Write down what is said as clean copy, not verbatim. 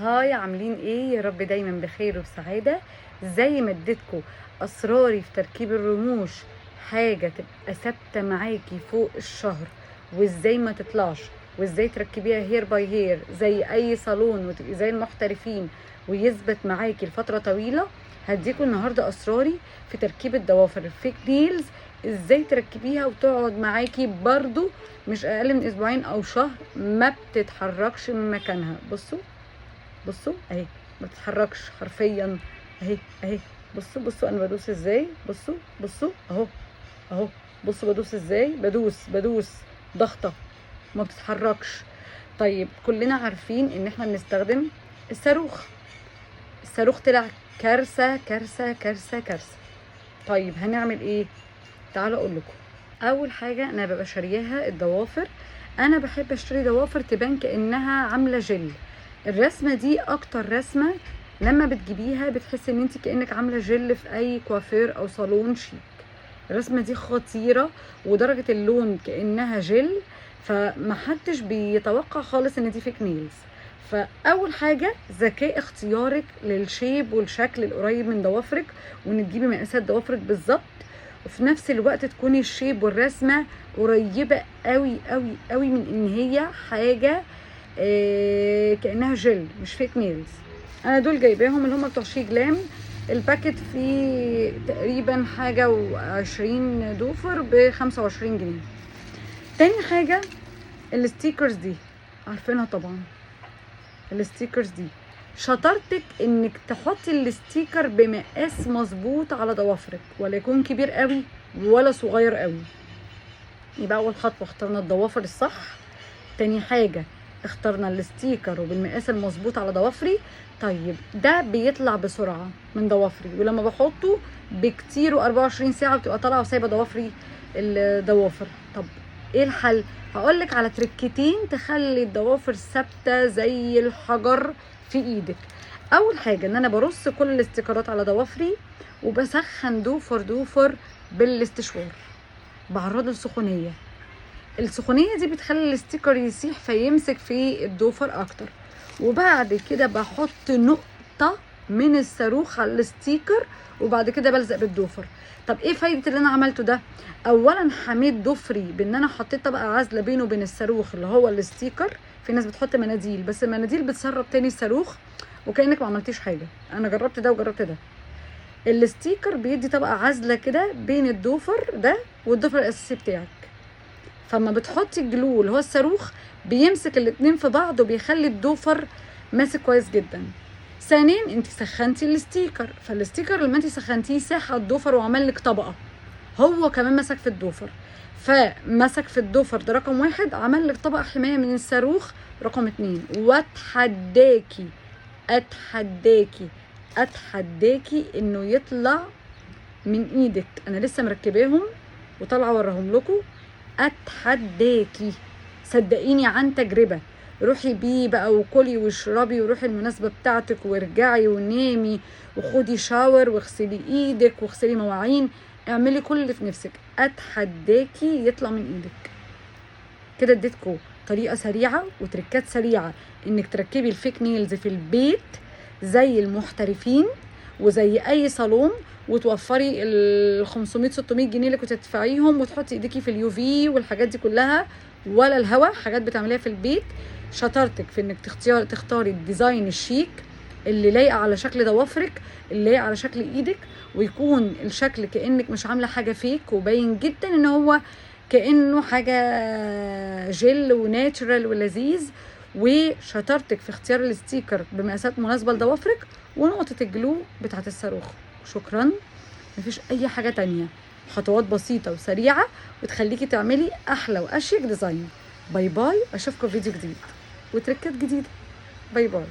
هاي، عاملين ايه؟ يا رب دايما بخير وبسعادة. زي ما اديتكم اسراري في تركيب الرموش، حاجة تبقى ثابتة معاكي فوق الشهر، وازاي ما تطلعش، وازاي تركبيها هير باي هير زي اي صالون وتبقي زي المحترفين ويثبت معاكي لفترة طويلة. هديكم النهاردة اسراري في تركيب الضوافر الفيك نيلز، ازاي تركبيها وتقعد معاكي برضو مش اقل من اسبوعين او شهر، ما بتتحركش من مكانها. بصوا اهي، ما بتتحركش حرفيا. اهي بصوا انا بدوس ازاي. بصوا اهو. بصوا بدوس ازاي، بدوس ضغطه، ما بتتحركش. طيب كلنا عارفين ان احنا بنستخدم الصاروخ طلع كارثه كارثه كارثه كارثه. طيب هنعمل ايه؟ تعالوا اقول لكم. اول حاجه انا ببقى شارياها الضوافر. انا بحب اشتري ضوافر تبان كانها عامله جل. الرسمه دي اكتر رسمه لما بتجيبيها بتحسي ان انت كانك عامله جل في اي كوافير او صالون شيك. الرسمه دي خطيره ودرجه اللون كانها جل، فمحدش بيتوقع خالص ان دي فيك نيلز. فاول حاجه ذكاء اختيارك للشيب والشكل القريب من ضوافرك، وان تجيبي مقاسات ضوافرك بالظبط، وفي نفس الوقت تكوني الشيب والرسمه قريبه قوي قوي قوي من ان هي حاجه كانها جل مش فيك نيلز. انا دول جايباهم اللي هم بتوع شي جلام. الباكت فيه تقريبا حاجه و20 دوفر ب25 جنيه. تاني حاجه الستيكرز دي، عارفينها طبعا. الستيكرز دي شطارتك انك تحطي الستيكر بمقاس مظبوط على ضوافرك، ولا يكون كبير قوي ولا صغير قوي. يبقى اول خطوه اخترنا الضوافر الصح. تاني حاجه اخترنا الستيكر وبالمقاس المظبوط على ضوافري. طيب ده بيطلع بسرعه من ضوافري، ولما بحطه بكتير و24 ساعه بتبقى طالعه وسايبه ضوافري الضوافر. طب ايه الحل؟ هقولك على تركتين تخلي الضوافر ثابته زي الحجر في ايدك. اول حاجه ان انا برص كل الاستيكرات على ضوافري، وبسخن دوفر بالاستشوار، بعرضه السخونيه. السخونيه دي بتخلي الاستيكر يسيح فيمسك في الضوفر اكتر. وبعد كده بحط نقطه من الصاروخ على الاستيكر، وبعد كده بلزق بالضوفر. طب ايه فايده اللي انا عملته ده؟ اولا حميت ضفري بان انا حطيت طبقه عازله بينه وبين الصاروخ اللي هو الاستيكر. في ناس بتحط مناديل، بس المناديل بتسرب تاني الصاروخ وكانك ما عملتيش حاجه. انا جربت ده وجربت ده. الاستيكر بيدي طبقه عازله كده بين الضوفر ده والضوفر الاساسي بتاعك، فما بتحطي الجلو اللي هو الصاروخ بيمسك الاتنين في بعض وبيخلي الضوفر ماسك كويس جدا. ثانيا انت سخنتي الاستيكر، فالاستيكر لما انت سخنتيه ساح على الضوفر وعمل لك طبقه، هو كمان مسك في الضوفر. فمسك في الضوفر ده رقم واحد، عمل لك طبقه حمايه من الصاروخ رقم 2. اتحداكي انه يطلع من ايدك. انا لسه مركباهم وطالعه اوريهم لكم. اتحداكي، صدقيني عن تجربه. روحي بيه بقى وكلي واشربي وروحي المناسبه بتاعتك وارجعي ونامي وخدي شاور واغسلي ايدك واغسلي مواعين، اعملي كل اللي في نفسك. اتحداكي يطلع من ايدك. كده اديتكم طريقه سريعه وتركات سريعه انك تركبي الفيك نيلز في البيت زي المحترفين وزي اي صالون، وتوفري ال 500 600 جنيه اللي كنت تدفعيهم، وتحطي ايديكي في اليو في والحاجات دي كلها، ولا الهوا. حاجات بتعمليها في البيت. شطارتك في انك تختاري الديزاين الشيك اللي لايقه على شكل ضوافرك، اللي لايقه على شكل ايدك، ويكون الشكل كانك مش عامله حاجه فيك، وباين جدا ان هو كانه حاجه جل وناتشرال ولذيذ. وشطارتك في اختيار الستيكر بمقاسات مناسبه لضوافرك، ونقطه الجلو بتاعت الصاروخ. شكرا. مفيش اي حاجه تانية. خطوات بسيطه وسريعه وتخليكي تعملي احلى واشيك ديزاين. باي باي، اشوفكم في فيديو جديد وتركات جديده. باي باي.